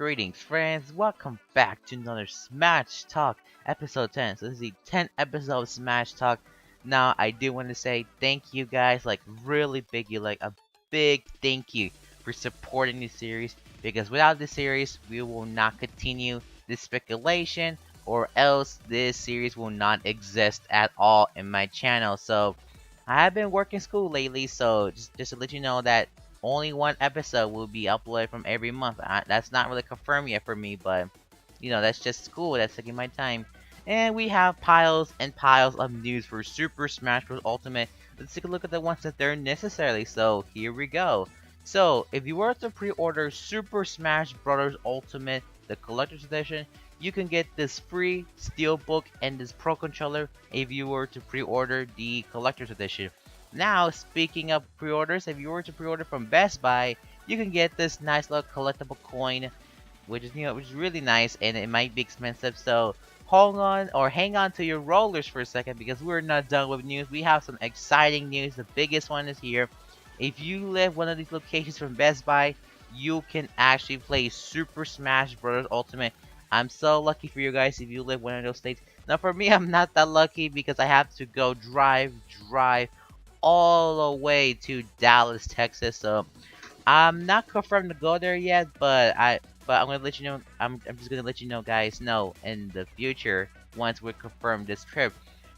Greetings friends, welcome back to another Smash Talk episode 10. So this is the 10th episode of Smash Talk. Now I do want to say thank you guys, like really big, a big thank you for supporting this series, because without this series we will not continue this speculation, or else this series will not exist at all in my channel. So I have been working school lately, so just to let you know that only one episode will be uploaded from every month. That's not really confirmed yet for me, but you know, that's just school. That's taking my time. And we have piles and piles of news for Super Smash Bros. Ultimate. Let's take a look at the ones that they're necessary. So here we go. So if you were to pre-order Super Smash Bros. Ultimate, the collector's edition, you can get this free steelbook and this pro controller if you were to pre-order the collector's edition. Now, speaking of pre-orders, if you were to pre-order from Best Buy, you can get this nice little collectible coin, which is which is really nice, and it might be expensive. So hang on to your rollers for a second, because we're not done with news. We have some exciting news. The biggest one is here. If you live one of these locations from Best Buy, you can actually play Super Smash Bros. Ultimate. I'm so lucky for you guys if you live one of those states. Now, for me, I'm not that lucky because I have to go drive all the way to Dallas, Texas. So I'm not confirmed to go there yet, but I'm gonna let you know. I'm just gonna let you know, guys, know in the future once we confirm this trip.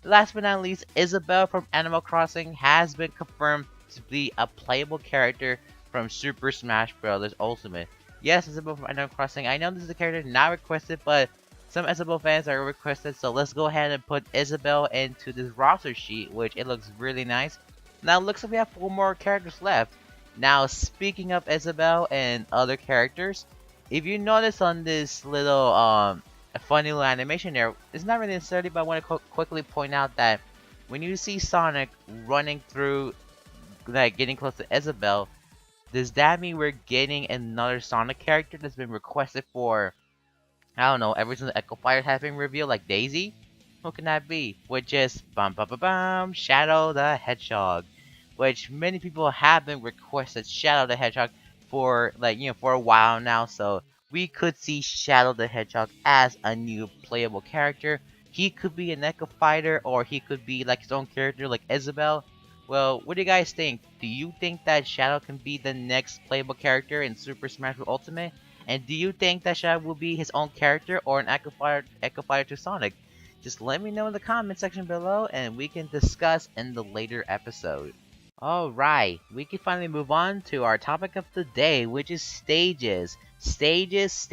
Last but not least, Isabelle from Animal Crossing has been confirmed to be a playable character from Super Smash Bros. Ultimate. Yes, Isabelle from Animal Crossing. I know this is a character not requested, but some Isabelle fans are requested, so let's go ahead and put Isabelle into this roster sheet, which it looks really nice. Now it looks like we have 4 more characters left. Now, speaking of Isabelle and other characters, if you notice on this little funny little animation there, it's not really necessarily, but I want to quickly point out that when you see Sonic running through, like getting close to Isabelle, does that mean we're getting another Sonic character that's been requested for, I don't know, ever since the Echo Fire has been revealed, like Daisy? Who can that be? Which is Shadow the Hedgehog, which many people have been requested Shadow the Hedgehog for, like, for a while now. So we could see Shadow the Hedgehog as a new playable character. He could be an Echo Fighter, or he could be like his own character, like Isabelle. Well, what do you guys think? Do you think that Shadow can be the next playable character in Super Smash Bros. Ultimate? And do you think that Shadow will be his own character or an Echo Fighter to Sonic? Just let me know in the comment section below, and we can discuss in the later episode. Alright, we can finally move on to our topic of the day, which is stages. Stages.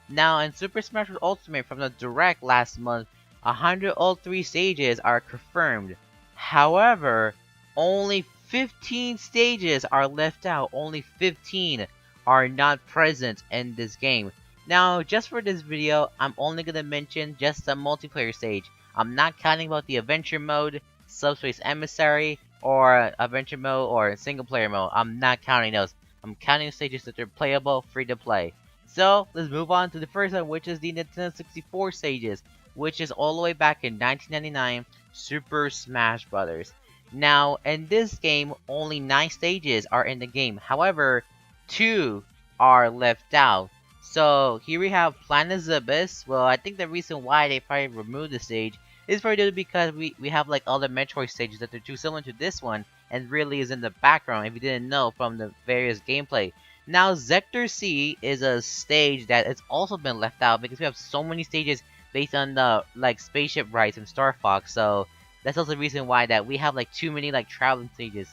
Now, in Super Smash Bros. Ultimate from the Direct last month, 103 stages are confirmed. However, only 15 stages are left out. Only 15 are not present in this game. Now, just for this video, I'm only going to mention just the multiplayer stage. I'm not counting about the adventure mode, Subspace Emissary, or adventure mode, or single player mode. I'm not counting those. I'm counting stages that are playable, free to play. So, let's move on to the first one, which is the Nintendo 64 stages, which is all the way back in 1999, Super Smash Bros. Now, in this game, only 9 stages are in the game. However, 2 are left out. So here we have Planet Abyss. Well, I think the reason why they probably removed the stage is probably because we have like all the Metroid stages that are too similar to this one, and really is in the background if you didn't know from the various gameplay. Now, Sector C is a stage that has also been left out because we have so many stages based on the like spaceship rides in Star Fox. So that's also the reason why that we have like too many like traveling stages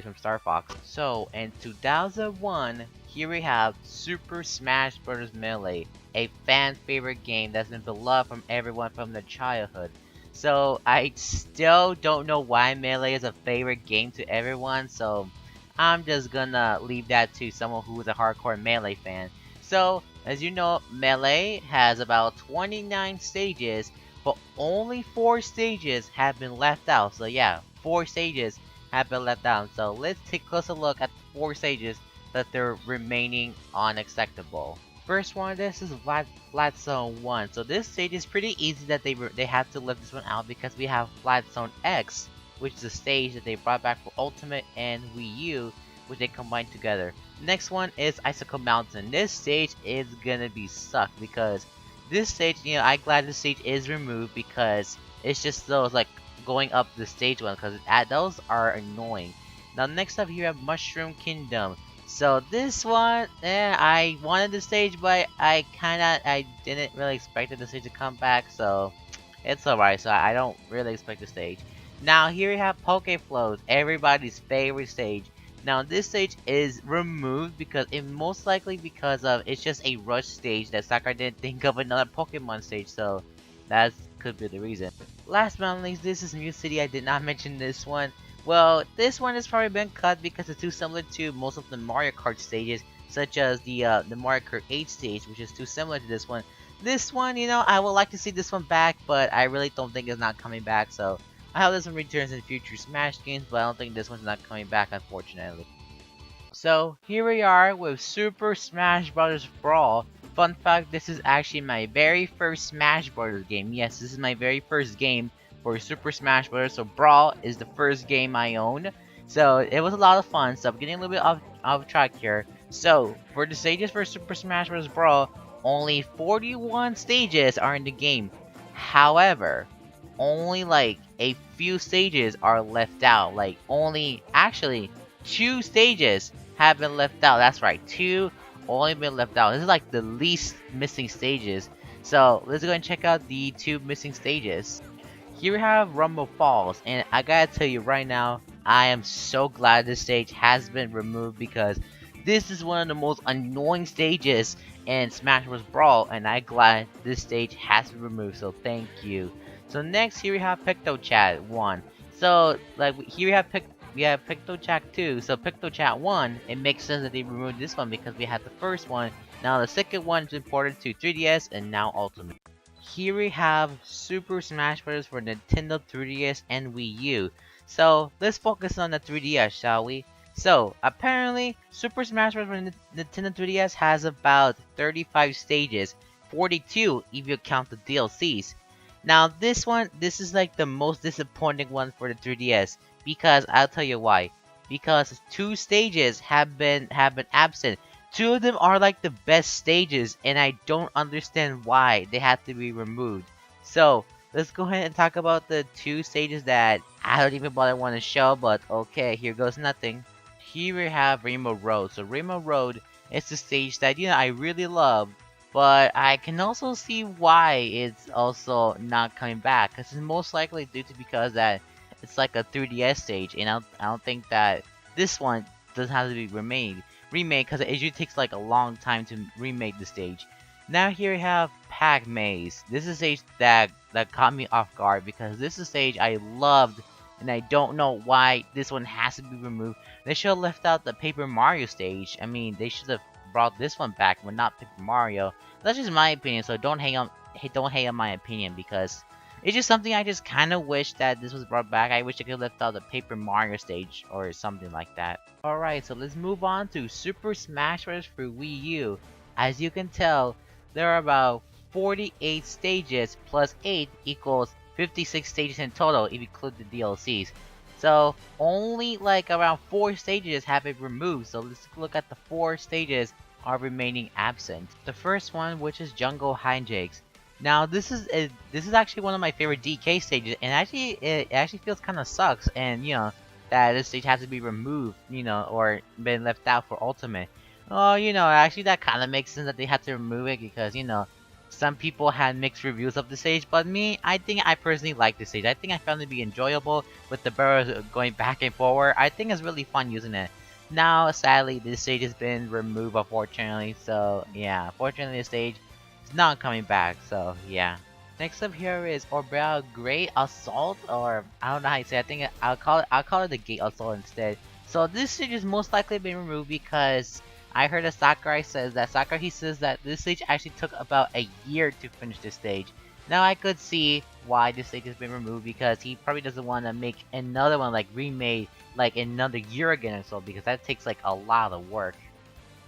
from Star Fox. So in 2001, here we have Super Smash Bros. Melee, a fan favorite game that's been beloved from everyone from their childhood. So I still don't know why Melee is a favorite game to everyone, so I'm just gonna leave that to someone who is a hardcore Melee fan. So, as you know, Melee has about 29 stages, but only 4 stages have been left out. So yeah, 4 stages have been left out. So let's take a closer look at the 4 stages that they're remaining unacceptable. First one, this is Flat Zone 1. So this stage is pretty easy that they have to lift this one out because we have Flat Zone X, which is a stage that they brought back for Ultimate and Wii U, which they combine together. Next one is Icicle Mountain. This stage is gonna be sucked because this stage, I'm glad this stage is removed because it's just those like going up the stage one because those are annoying. Now next up here we have Mushroom Kingdom. So this one, I wanted the stage, but I didn't really expect the stage to come back, so it's alright. So I don't really expect the stage. Now here we have Poke Flows, everybody's favorite stage. Now this stage is removed because it most likely because of it's just a rush stage that Sakurai didn't think of another Pokemon stage, so that could be the reason. Last but not least, this is New City. I did not mention this one. Well, this one has probably been cut because it's too similar to most of the Mario Kart stages, such as the Mario Kart 8 stage, which is too similar to this one. This one, I would like to see this one back, but I really don't think it's not coming back, so I hope this one returns in future Smash games, but I don't think this one's not coming back, unfortunately. So here we are with Super Smash Bros. Brawl. Fun fact, this is actually my very first Smash Bros. Game. Yes, this is my very first game for Super Smash Bros. So Brawl is the first game I own. So it was a lot of fun. So I'm getting a little bit off track here. So for the stages for Super Smash Bros. Brawl, only 41 stages are in the game. However, only like a few stages are left out. Like only actually 2 stages have been left out. That's right, 2 only been left out. This is like the least missing stages. So let's go and check out the 2 missing stages. Here we have Rumble Falls, and I gotta tell you right now, I am so glad this stage has been removed because this is one of the most annoying stages in Smash Bros. Brawl, and I'm glad this stage has been removed, so thank you. So next, here we have PictoChat 1. So, like, here we have PictoChat 2. So PictoChat 1, it makes sense that they removed this one because we had the first one. Now the second one is imported to 3DS and now Ultimate. Here we have Super Smash Bros. For Nintendo 3DS and Wii U. So let's focus on the 3DS, shall we? So apparently Super Smash Bros. For Nintendo 3DS has about 35 stages, 42 if you count the DLCs. Now this is like the most disappointing one for the 3DS because I'll tell you why. Because 2 stages have been absent. 2 of them are like the best stages and I don't understand why they have to be removed. So let's go ahead and talk about the 2 stages that I don't even bother want to show, but okay, here goes nothing. Here we have Rainbow Road. So Rainbow Road is the stage that I really love, but I can also see why it's also not coming back because it's most likely due to because that it's like a 3DS stage, and I don't think that this one doesn't have to be remade because it usually takes like a long time to remake the stage. Now here we have Pac Maze. This is a stage that caught me off guard because this is a stage I loved, and I don't know why this one has to be removed. They should have left out the Paper Mario stage. I mean, they should have brought this one back, but not Paper Mario. That's just my opinion, so don't hate on my opinion because it's just something I just kind of wish that this was brought back. I wish I could have left out the Paper Mario stage or something like that. Alright, so let's move on to Super Smash Bros. For Wii U. As you can tell, there are about 48 stages plus 8 equals 56 stages in total if you include the DLCs. So only like around 4 stages have been removed. So let's look at the 4 stages are remaining absent. The first one, which is Jungle Hijinks. Now this is actually one of my favorite DK stages, and it actually feels kind of sucks, and that this stage has to be removed, or been left out for Ultimate. Oh, actually that kind of makes sense that they had to remove it because some people had mixed reviews of the stage, but I think I personally like this stage. I think I found it to be enjoyable with the barrels going back and forward. I think it's really fun using it. Now, sadly, this stage has been removed, unfortunately. So yeah, fortunately, this stage is not coming back. So yeah. Next up here is Orbeal Great Assault, or I don't know how you say it. I think I'll call it the Gate Assault instead. So this stage is most likely been removed because I heard that Sakurai says that this stage actually took about a year to finish this stage. Now I could see why this stage has been removed because he probably doesn't want to make another one like remade like another year again or so because that takes like a lot of work.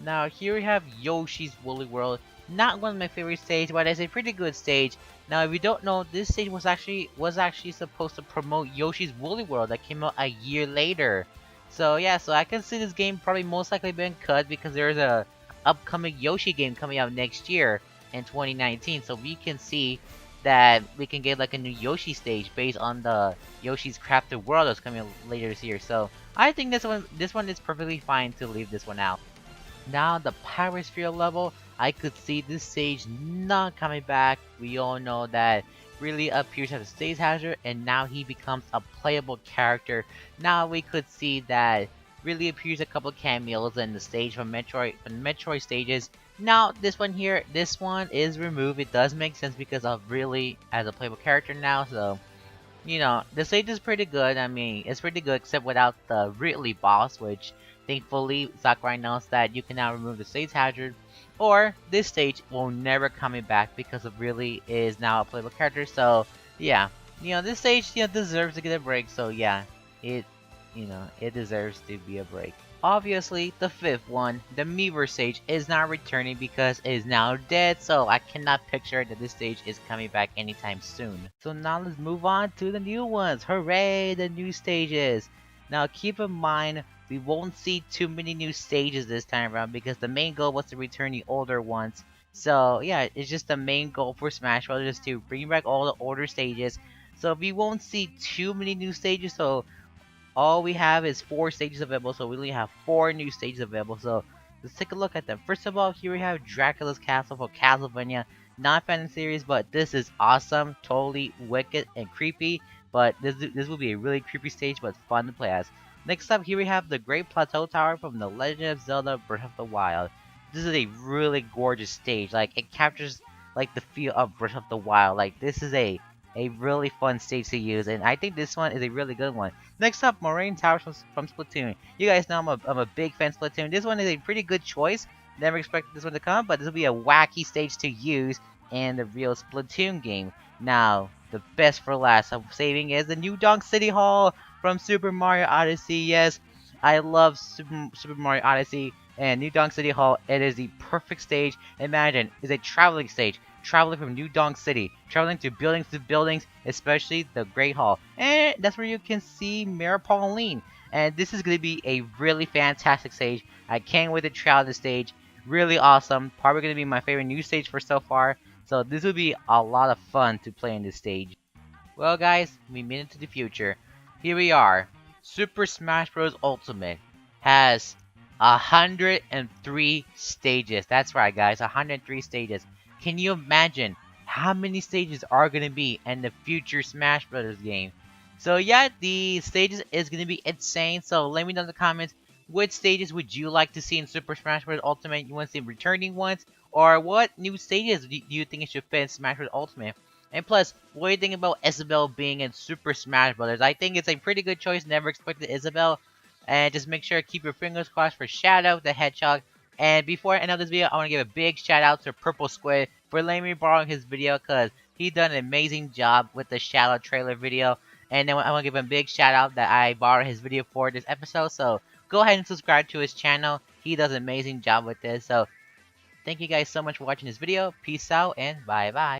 Now here we have Yoshi's Woolly World. Not one of my favorite stages, but it's a pretty good stage. Now if you don't know, this stage was actually supposed to promote Yoshi's Woolly World that came out a year later. So yeah, so I can see this game probably most likely being cut because there's a upcoming Yoshi game coming out next year in 2019. So we can see that we can get like a new Yoshi stage based on the Yoshi's Crafted World that's coming later this year. So I think this one is perfectly fine to leave this one out. Now the Pyrosphere level, I could see this stage not coming back. We all know that really appears as a stage hazard and now he becomes a playable character. Now we could see that really appears a couple cameos in the stage from Metroid stages. Now this one here, this one is removed. It does make sense because of really as a playable character now, so the stage is pretty good. I mean, it's pretty good except without the Ridley boss, which thankfully Sakurai announced that you can now remove the stage hazard, or this stage will never coming back because of Ridley is now a playable character. So yeah, this stage deserves to get a break. So yeah, it it deserves to be a break. Obviously, the fifth one, the Miiverse stage, is not returning because it is now dead, so I cannot picture that this stage is coming back anytime soon. So now let's move on to the new ones. Hooray, the new stages! Now keep in mind, we won't see too many new stages this time around because the main goal was to return the older ones. So yeah, it's just the main goal for Smash Bros. Is to bring back all the older stages. So we won't see too many new stages, so all we have is 4 stages available, so we only have 4 new stages available. So let's take a look at them. First of all, here we have Dracula's Castle for Castlevania. Not fan series, but this is awesome, totally wicked and creepy. But this will be a really creepy stage, but fun to play as. Next up, here we have the Great Plateau Tower from The Legend of Zelda: Breath of the Wild. This is a really gorgeous stage. Like it captures like the feel of Breath of the Wild. Like this is a really fun stage to use, and I think this one is a really good one. Next up, Moraine Towers from Splatoon. You guys know I'm a big fan of Splatoon. This one is a pretty good choice. Never expected this one to come, but this will be a wacky stage to use in the real Splatoon game. Now, the best for last I'm saving is the New Donk City Hall from Super Mario Odyssey. Yes, I love Super Mario Odyssey and New Donk City Hall. It is the perfect stage. Imagine, it's a traveling stage. Traveling from New Donk City, traveling to buildings, especially the Great Hall. And that's where you can see Mayor Pauline. And this is going to be a really fantastic stage. I can't wait to try out the stage. Really awesome. Probably going to be my favorite new stage for so far. So this will be a lot of fun to play in this stage. Well guys, we made it to the future. Here we are. Super Smash Bros. Ultimate has 103 stages. That's right guys, 103 stages. Can you imagine how many stages are going to be in the future Smash Bros. Game? So yeah, the stages is going to be insane. So let me know in the comments, which stages would you like to see in Super Smash Bros. Ultimate? You want to see returning ones? Or what new stages do you think it should fit in Smash Bros. Ultimate? And plus, what do you think about Isabelle being in Super Smash Bros? I think it's a pretty good choice. Never expected Isabelle. And just make sure to keep your fingers crossed for Shadow the Hedgehog. And before I end up this video, I want to give a big shout out to PuplrSquid for letting me borrow his video because he done an amazing job with the Shadow trailer video. And then I want to give him a big shout out that I borrowed his video for this episode. So go ahead and subscribe to his channel. He does an amazing job with this. So thank you guys so much for watching this video. Peace out and bye bye.